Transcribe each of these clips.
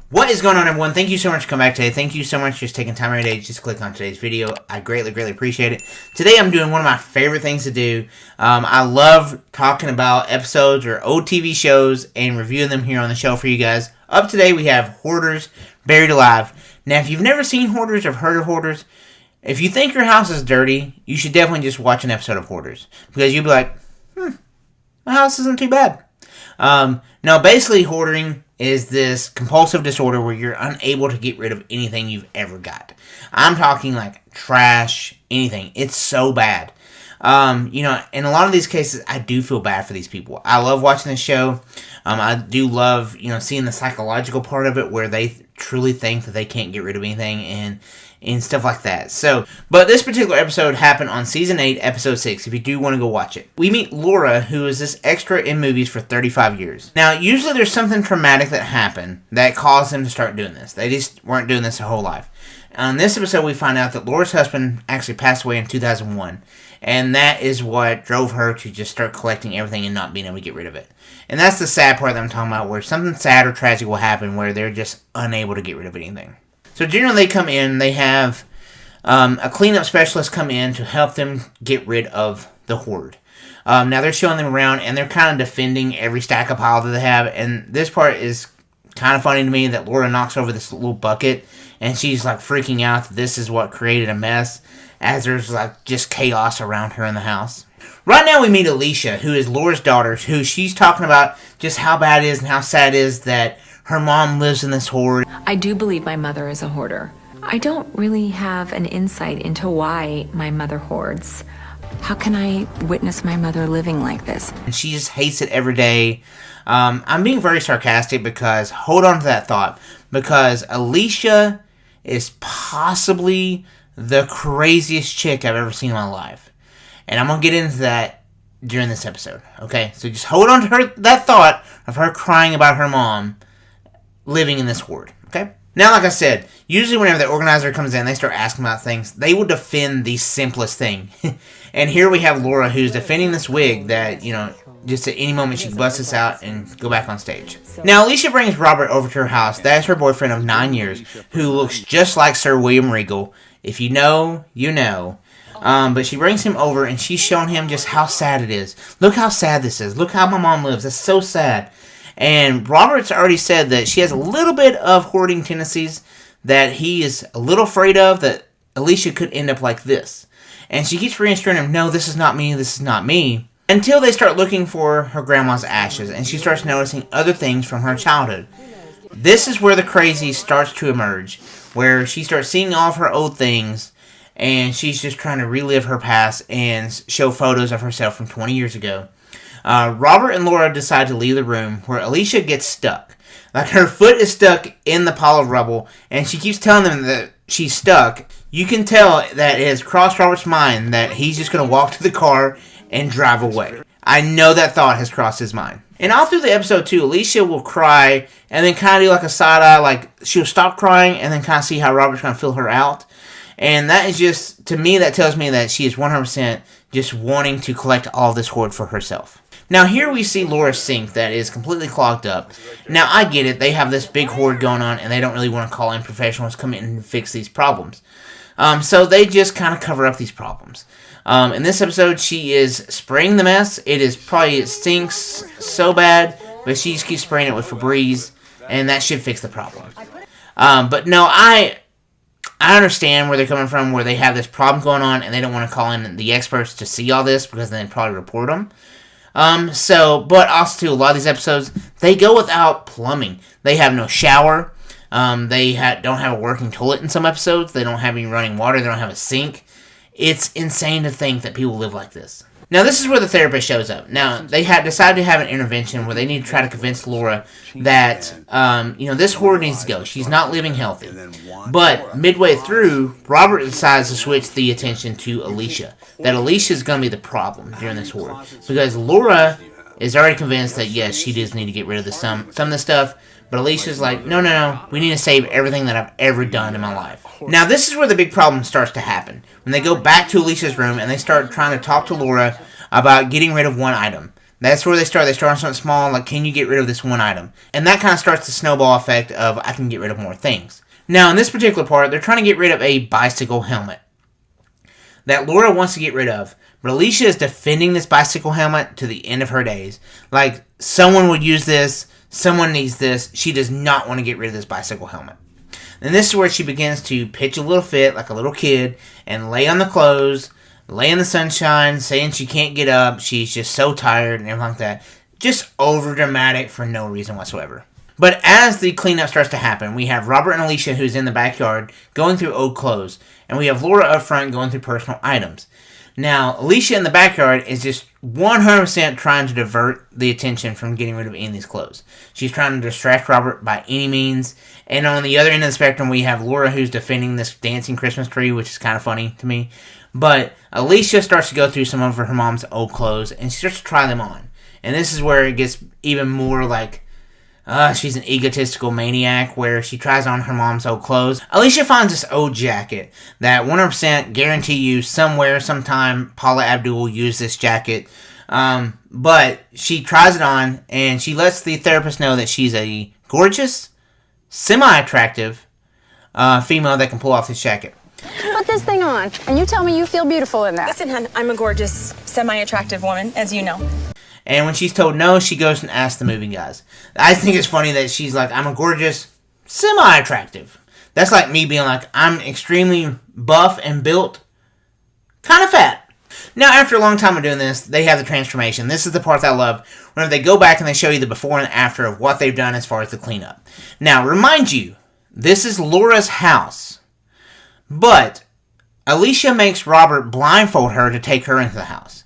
What is going on, everyone? Thank you so much for coming back today. Thank you so much for just taking time every day to just click on today's video. I greatly appreciate it. Today I'm doing one of my favorite things to do. I love talking about episodes or old TV shows and reviewing them here on the show for you guys. Up today we have Hoarders, Buried Alive. Now if you've never seen Hoarders or heard of Hoarders, if you think your house is dirty, you should definitely just watch an episode of Hoarders. Because you'll be like, my house isn't too bad. No, basically hoarding is this compulsive disorder where you're unable to get rid of anything you've ever got. I'm talking like trash, anything. It's so bad. In a lot of these cases, I do feel bad for these people. I love watching this show. I do love, seeing the psychological part of it where they truly think that they can't get rid of anything and stuff like that. But this particular episode happened on Season 8, Episode 6, if you do want to go watch it. We meet Laura, who is this extra in movies for 35 years. Now, usually there's something traumatic that happened that caused them to start doing this. They just weren't doing this their whole life. On this episode, we find out that Laura's husband actually passed away in 2001. And that is what drove her to just start collecting everything and not being able to get rid of it. And that's the sad part that I'm talking about, where something sad or tragic will happen where they're just unable to get rid of anything. So generally they come in, they have a cleanup specialist come in to help them get rid of the hoard. Now they're showing them around and they're kind of defending every stack of pile that they have. And this part is kind of funny to me that Laura knocks over this little bucket and she's like freaking out that this is what created a mess, as there's like just chaos around her in the house. Right now we meet Alicia, who is Laura's daughter, who she's talking about just how bad it is and how sad it is that her mom lives in this hoard. I do believe my mother is a hoarder. I don't really have an insight into why my mother hoards. How can I witness my mother living like this? And she just hates it every day. I'm being very sarcastic because, hold on to that thought, because Alicia is possibly the craziest chick I've ever seen in my life. And I'm going to get into that during this episode, okay? So just hold on to that thought of her crying about her mom living in this hoard, okay? Now, like I said, usually whenever the organizer comes in, they start asking about things, they will defend the simplest thing. And here we have Laura, who's defending this wig that, just at any moment she busts this out and go back on stage. Now, Alicia brings Robert over to her house. That is her boyfriend of 9 years, who looks just like Sir William Regal. If you know, you know. But she brings him over and she's showing him just how sad it is. Look how sad this is. Look how my mom lives. That's so sad. And Robert's already said that she has a little bit of hoarding tendencies that he is a little afraid of, that Alicia could end up like this. And she keeps reassuring him, no, this is not me, this is not me. Until they start looking for her grandma's ashes and she starts noticing other things from her childhood. This is where the crazy starts to emerge, where she starts seeing all of her old things and she's just trying to relive her past and show photos of herself from 20 years ago. Robert and Laura decide to leave the room, where Alicia gets stuck. Like, her foot is stuck in the pile of rubble, and she keeps telling them that she's stuck. You can tell that it has crossed Robert's mind that he's just going to walk to the car and drive away. I know that thought has crossed his mind. And all through the episode, too, Alicia will cry, and then kind of do like a side-eye, like, she'll stop crying, and then kind of see how Robert's going to fill her out. And that is just, to me, that tells me that she is 100% just wanting to collect all this hoard for herself. Now, here we see Laura's sink that is completely clogged up. Now, I get it. They have this big hoard going on, and they don't really want to call in professionals to come in and fix these problems. So they just kind of cover up these problems. In this episode, she is spraying the mess. It stinks so bad, but she just keeps spraying it with Febreze, and that should fix the problem. But no, I understand where they're coming from, where they have this problem going on, and they don't want to call in the experts to see all this, because then they'd probably report them. But also, too, a lot of these episodes, they go without plumbing. They have no shower. They don't have a working toilet in some episodes. They don't have any running water. They don't have a sink. It's insane to think that people live like this. Now, this is where the therapist shows up. Now, they had decided to have an intervention where they need to try to convince Laura that, this hoard needs to go. She's not living healthy. But midway through, Robert decides to switch the attention to Alicia. That Alicia is going to be the problem during this hoard. Because Laura is already convinced that, yes, she does need to get rid of some of this stuff. But Alicia's like, no, we need to save everything that I've ever done in my life. Now, this is where the big problem starts to happen. When they go back to Alicia's room and they start trying to talk to Laura about getting rid of one item. That's where they start. They start on something small, like, can you get rid of this one item? And that kind of starts the snowball effect of, I can get rid of more things. Now, in this particular part, they're trying to get rid of a bicycle helmet that Laura wants to get rid of. But Alicia is defending this bicycle helmet to the end of her days. Like, someone would use this, someone needs this. She does not want to get rid of this bicycle helmet. And this is where she begins to pitch a little fit like a little kid and lay on the clothes, lay in the sunshine, saying she can't get up, she's just so tired and everything like that. Just over dramatic for no reason whatsoever. But as the cleanup starts to happen, we have Robert and Alicia, who's in the backyard, going through old clothes. And we have Laura up front going through personal items. Now, Alicia in the backyard is just 100% trying to divert the attention from getting rid of any of these clothes. She's trying to distract Robert by any means. And on the other end of the spectrum, we have Laura, who's defending this dancing Christmas tree, which is kind of funny to me. But Alicia starts to go through some of her mom's old clothes, and she starts to try them on. And this is where it gets even more like, she's an egotistical maniac, where she tries on her mom's old clothes. Alicia finds this old jacket that 100% guarantee you somewhere, sometime, Paula Abdul used this jacket. But she tries it on, and she lets the therapist know that she's a gorgeous, semi-attractive female that can pull off this jacket. Put this thing on, and you tell me you feel beautiful in that. Listen, hon, I'm a gorgeous, semi-attractive woman, as you know. And when she's told no, she goes and asks the moving guys. I think it's funny that she's like, I'm a gorgeous, semi-attractive. That's like me being like, I'm extremely buff and built, kind of fat. Now, after a long time of doing this, they have the transformation. This is the part that I love, whenever they go back and they show you the before and after of what they've done as far as the cleanup. Now, remind you, this is Laura's house. But Alicia makes Robert blindfold her to take her into the house.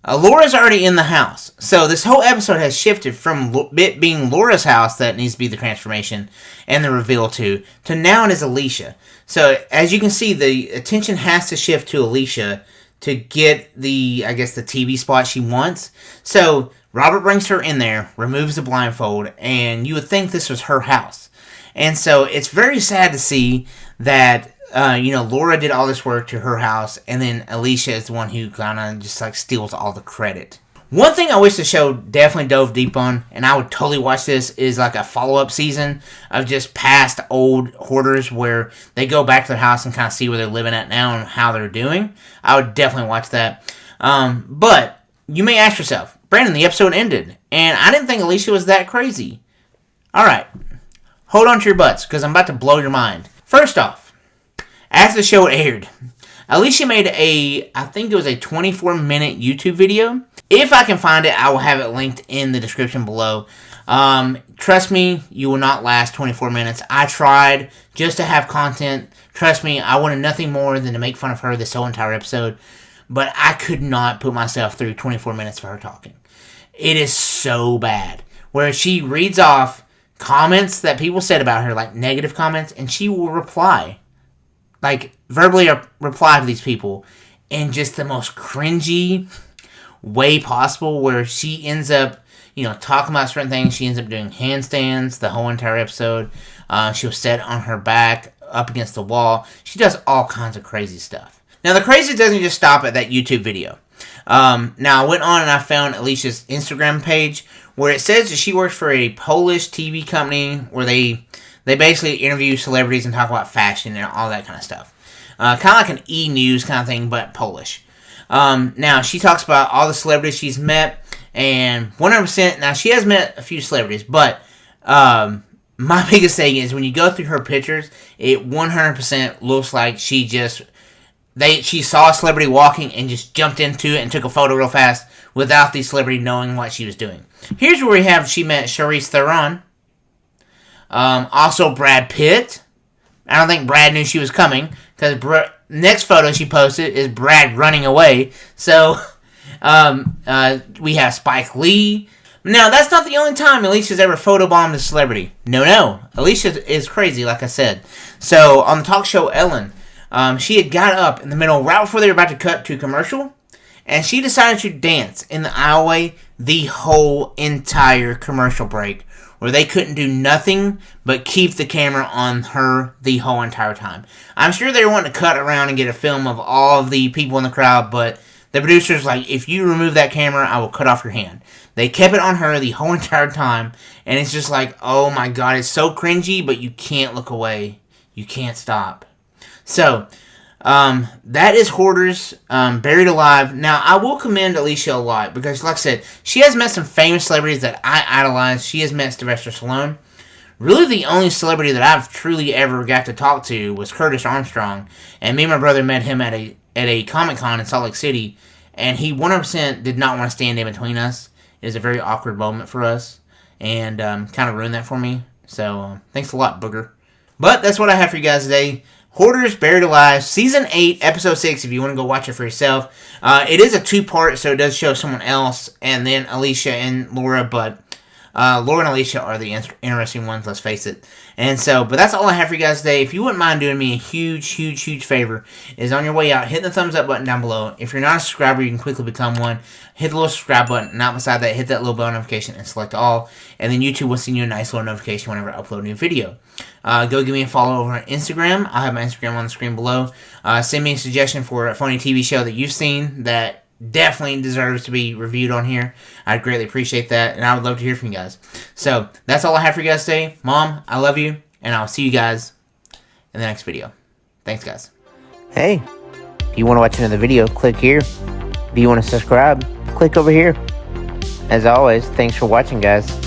Laura's already in the house. So this whole episode has shifted from it being Laura's house that needs to be the transformation and the reveal to now it is Alicia. So as you can see, the attention has to shift to Alicia to get the TV spot she wants. So Robert brings her in there, removes the blindfold, and you would think this was her house. And so it's very sad to see that Laura did all this work to her house, and then Alicia is the one who kind of just like steals all the credit. One thing I wish the show definitely dove deep on, and I would totally watch this, is like a follow-up season of just past old hoarders where they go back to their house and kind of see where they're living at now and how they're doing. I would definitely watch that. But you may ask yourself, Brandon, the episode ended, and I didn't think Alicia was that crazy. Alright, hold on to your butts, because I'm about to blow your mind. First off, after the show aired, Alicia made I think it was a 24-minute YouTube video. If I can find it, I will have it linked in the description below. Trust me, you will not last 24 minutes. I tried just to have content. Trust me, I wanted nothing more than to make fun of her this whole entire episode. But I could not put myself through 24 minutes of her talking. It is so bad. Where she reads off comments that people said about her, like negative comments, and she will reply. Like, verbally reply to these people in just the most cringy way possible, where she ends up, talking about certain things. She ends up doing handstands the whole entire episode. She'll sit on her back up against the wall. She does all kinds of crazy stuff. Now, the crazy doesn't just stop at that YouTube video. Now, I went on and I found Alicia's Instagram page, where it says that she works for a Polish TV company where they basically interview celebrities and talk about fashion and all that kind of stuff. Kind of like an E-News kind of thing, but Polish. Now, she talks about all the celebrities she's met, and 100%, now she has met a few celebrities, but my biggest thing is when you go through her pictures, it 100% looks like she saw a celebrity walking and just jumped into it and took a photo real fast without the celebrity knowing what she was doing. Here's where she met Charlize Theron. Also Brad Pitt. I don't think Brad knew she was coming, because next photo she posted is Brad running away. So we have Spike Lee. Now, that's not the only time Alicia's ever photobombed a celebrity. No. Alicia is crazy, like I said. So on the talk show Ellen, she had got up in the middle right before they were about to cut to commercial, and she decided to dance in the aisleway the whole entire commercial break, where they couldn't do nothing but keep the camera on her the whole entire time. I'm sure they were wanting to cut around and get a film of all of the people in the crowd, but The producer's like, if you remove that camera, I will cut off your hand. They kept it on her the whole entire time, and it's just like, oh my god, it's so cringy, but you can't look away. You can't stop. So, that is Hoarders, Buried Alive. Now, I will commend Alicia a lot, because like I said, she has met some famous celebrities that I idolize. She has met Sylvester Stallone. Really, the only celebrity that I've truly ever got to talk to was Curtis Armstrong, and me and my brother met him at a Comic-Con in Salt Lake City, and he 100% did not want to stand in between us. It was a very awkward moment for us, and kind of ruined that for me. So, thanks a lot, Booger. But that's what I have for you guys today. Hoarders, Buried Alive, Season 8, Episode 6, if you want to go watch it for yourself. It is a 2-part, so it does show someone else, and then Alicia and Laura, but Laura and Alicia are the interesting ones, let's face it. And so, but that's all I have for you guys today. If you wouldn't mind doing me a huge favor, is on your way out, hit the thumbs up button down below. If you're not a subscriber, you can quickly become one. Hit the little subscribe button, and out beside that, hit that little bell notification and select all. And then YouTube will send you a nice little notification whenever I upload a new video. Go give me a follow over on Instagram. I'll have my Instagram on the screen below. Send me a suggestion for a funny TV show that you've seen that definitely deserves to be reviewed on here. I'd greatly appreciate that, and I would love to hear from you guys. So, that's all I have for you guys today. Mom, I love you, and I'll see you guys in the next video. Thanks, guys. Hey, if you want to watch another video, click here. If you want to subscribe, click over here. As always, thanks for watching, guys.